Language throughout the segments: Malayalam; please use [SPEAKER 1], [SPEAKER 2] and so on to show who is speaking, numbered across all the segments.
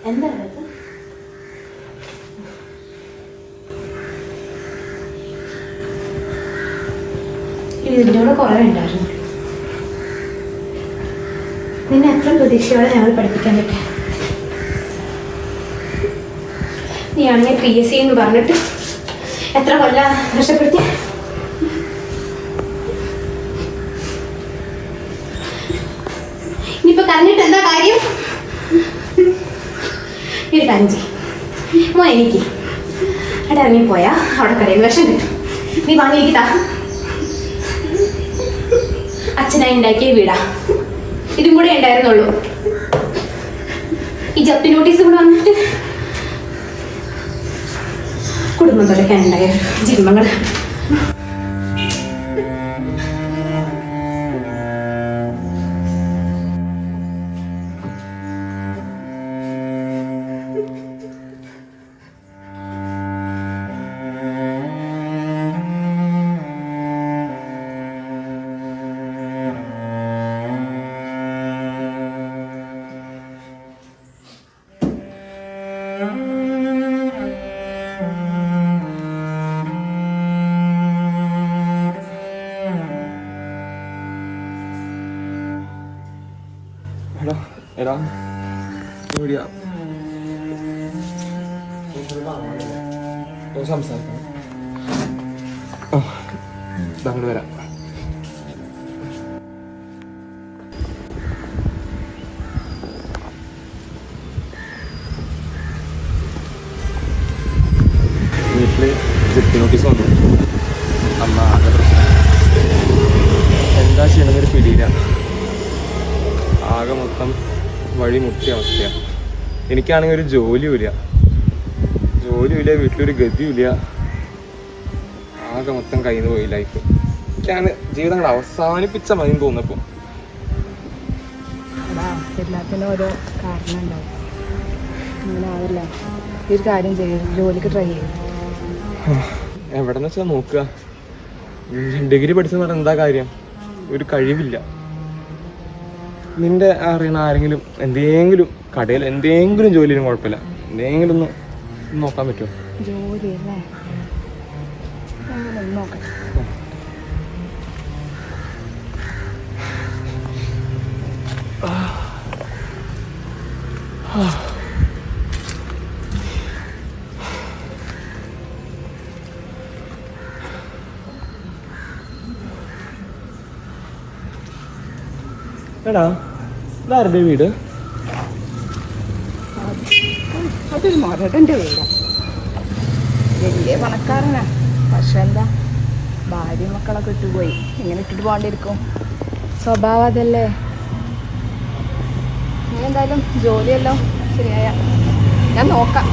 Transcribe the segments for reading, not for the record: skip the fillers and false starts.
[SPEAKER 1] എന്താണ് ഇതിൻ്റെ കൂടെ കുറേ ഉണ്ടായിരുന്നു. നിന്നെ എത്ര പ്രതീക്ഷയോടെ ഞങ്ങൾ പഠിപ്പിക്കാൻ പറ്റും. നീയാണെങ്കിൽ PSC എന്ന് പറഞ്ഞിട്ട് എത്ര കൊല്ലം നഷ്ടപ്പെടുത്തി. ഇനിയിപ്പോൾ കരഞ്ഞിട്ട് എന്താ കാര്യം? ഒരു കാര്യം ചെയ്യും എനിക്ക് അവിടെ ഇറങ്ങിപ്പോയാ അവിടെ കരയിൽ വിഷം കിട്ടും. നീ വാങ്ങിയിരിക്കട്ടാ. അച്ഛനായി ഉണ്ടാക്കിയ വീടാ. ഇതും കൂടെ ഉണ്ടായിരുന്നുള്ളൂ. ഈ ജപ്തി നോട്ടീസ് കൂടെ വന്നിട്ട് കുടുംബം തുടയ്ക്കാനുണ്ടായ ജന്മങ്ങൾ.
[SPEAKER 2] എടാ എവിടെയാ സംസാരിക്കണം. അങ്ങോട്ട് വരാം. വീട്ടില് ജപ്തി നോട്ടീസ് വന്നു. അമ്മ ആകെ പ്രശ്നം. എന്താ ചെയ്യണമെന്നൊരു പിടിയില്ല. ആകെ മൊത്തം വഴി മുട്ടിയ അവസ്ഥയാണ്. എനിക്കാണെങ്കിൽ ഒരു ജോലിയുമില്ല, വീട്ടിലൊരു ഗതിയുമില്ല. ആകെ മൊത്തം കയ്യിൽ നിന്ന് പോയി ലൈഫ്. എനിക്കാണ് ജീവിതം കൂടെ അവസാനിപ്പിച്ച മതി തോന്നപ്പോൾ.
[SPEAKER 3] എല്ലാത്തിനും ഓരോ കാരണം ഉണ്ടാവും. അങ്ങനെ ആവില്ല. ഈ ഒരു കാര്യം ചെയ്യും, ജോലിക്ക് ട്രൈ ചെയ്യും.
[SPEAKER 2] എവിടെന്ന് വെച്ചാൽ നോക്കുക. ഡിഗ്രി പഠിച്ചെന്ന് പറഞ്ഞാൽ എന്താ കാര്യം? ഒരു കഴിവില്ല. നിന്റെ അറിയണ ആരെങ്കിലും എന്തെങ്കിലും കടയിൽ എന്തെങ്കിലും ജോലിയും കുഴപ്പമില്ല, എന്തെങ്കിലും ഒന്ന് നോക്കാൻ പറ്റുമോ?
[SPEAKER 3] ജോലി അല്ലേ? നോക്കാം.
[SPEAKER 2] എടാ ഇതാരുടെ വീട്?
[SPEAKER 3] അതൊരു മൊരടൻ്റെ വീടാണ്. വലിയ പണക്കാരനാ. പക്ഷെ എന്താ, ഭാര്യ മക്കളൊക്കെ ഇട്ടുപോയി. ഇങ്ങനെ ഇട്ടിട്ട് പോകേണ്ടിയിരിക്കും. സ്വഭാവം അതല്ലേ. നീ എന്തായാലും ജോലിയല്ലോ ശരിയായ ഞാൻ നോക്കാം.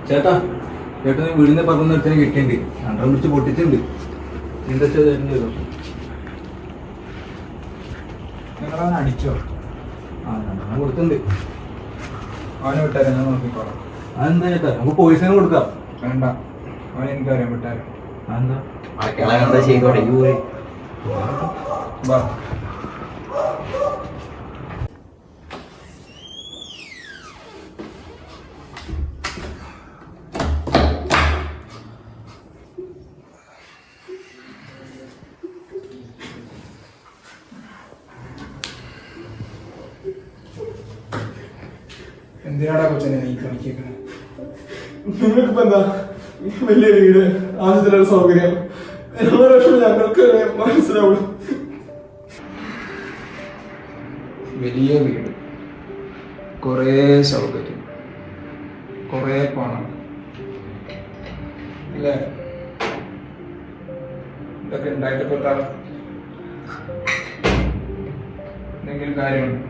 [SPEAKER 4] ചേട്ടാ ചേട്ടൻ വീടിന്റെ പറമ്പ് നിർത്തിന് കിട്ടിയിട്ടുണ്ട്. രണ്ടെണ്ണം പിടിച്ച് പൊട്ടിച്ചിട്ടുണ്ട്. എന്താ ചേട്ടൻ ചെയ്തോ?
[SPEAKER 5] നിങ്ങളവൻ അടിച്ചോ?
[SPEAKER 4] ആ രണ്ടെണ്ണം കൊടുത്തിട്ടുണ്ട്.
[SPEAKER 5] അവനെ വിട്ടാരെ ഞാൻ നോക്കിക്കോളാം.
[SPEAKER 4] അതെന്താ ചേട്ടാ നമുക്ക് പോയിസന് കൊടുക്കാം.
[SPEAKER 5] വേണ്ട, അവനെ എനിക്കറിയാൻ വിട്ടാരെ.
[SPEAKER 4] അതെന്താ
[SPEAKER 6] എന്താ ചെയ്തോടെ
[SPEAKER 5] വാ. എന്തിനാടാ കൊച്ചനെ നീ കളിക്കുന്നത്?
[SPEAKER 2] നിങ്ങൾക്കിപ്പോ എന്താ വലിയ വീട്, ആവശ്യത്തിനുള്ള സൗകര്യം, എല്ലാ വർഷവും ഞങ്ങൾക്ക് മനസ്സിലാവും.
[SPEAKER 5] വലിയ വീട്, കുറേ സൗകര്യം, കുറേ പണം അല്ലേ? ഇതൊക്കെ ഉണ്ടായിട്ട് പെട്ട എന്തെങ്കിലും കാര്യമുണ്ട്?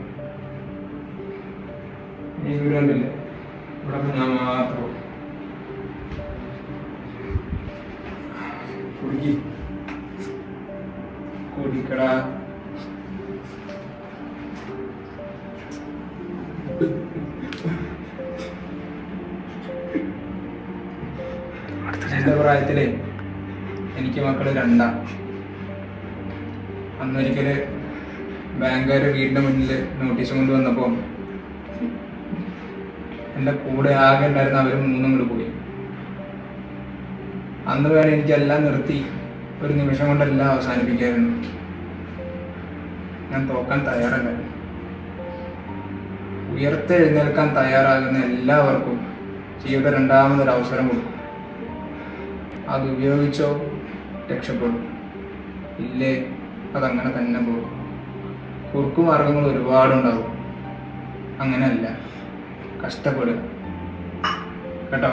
[SPEAKER 5] ഈ വീട് കണ്ടില്ലേ? ഇവിടെ ഞാൻ മാത്രം കുടിക്കടാ. എന്റെ പ്രായത്തില് എനിക്ക് മക്കള് രണ്ടാ. അന്നൊരിക്കല് ബാങ്കുകാര് വീടിന്റെ മുന്നിൽ നോട്ടീസ് കൊണ്ടുവന്നപ്പോ എൻ്റെ കൂടെ ആകെ ഉണ്ടായിരുന്ന അവർ മൂന്നും കൂടെ പോയി. അന്ന് വേണം എനിക്കെല്ലാം നിർത്തി ഒരു നിമിഷം കൊണ്ടെല്ലാം അവസാനിപ്പിക്കായിരുന്നു. ഞാൻ തോക്കാൻ തയ്യാറല്ലായിരുന്നു. ഉയർത്തെഴുന്നേൽക്കാൻ തയ്യാറാകുന്ന എല്ലാവർക്കും ജീവിതം രണ്ടാമതൊരു അവസരം കൊടുക്കും. അത് ഉപയോഗിച്ചോ രക്ഷപ്പെടും, ഇല്ലേ അതങ്ങനെ തന്നെ പോകും. കുറുക്കുമാർഗങ്ങൾ ഒരുപാടുണ്ടാവും. അങ്ങനെയല്ല, കഷ്ടപ്പെടുക കേട്ടോ.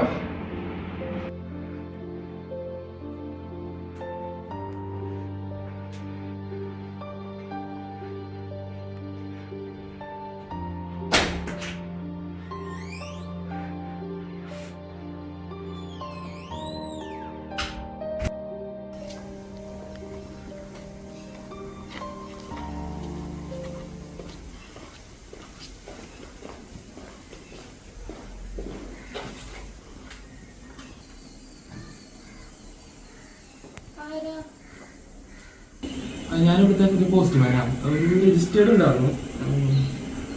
[SPEAKER 2] ഞാനിവിടുത്തെ ഒരു പോസ്റ്റ്മാനാണ്. ഒരു രജിസ്റ്റേർഡ് ഉണ്ടായിരുന്നു.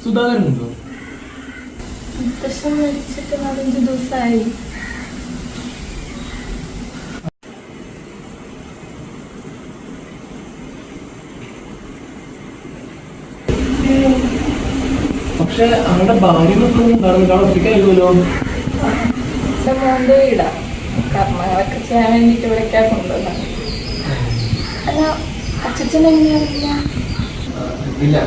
[SPEAKER 2] സുധാകരൻ ഉണ്ടോ?
[SPEAKER 3] മരിച്ചിട്ട് 4-5 ദിവസമായി.
[SPEAKER 2] പക്ഷെ അവരുടെ ഭാര്യ മക്കളൊന്നും കാണാതിരിക്കാമല്ലോ.
[SPEAKER 3] എൻ്റെ മോൻ്റെ വീടാ. കർമ്മങ്ങളൊക്കെ ചെയ്യാൻ വേണ്ടിയിട്ട് ഇവിടേക്കാ കൊണ്ടുവന്നത്. അല്ല, അച്ഛൻ എങ്ങനെയാ?
[SPEAKER 2] ഇല്ല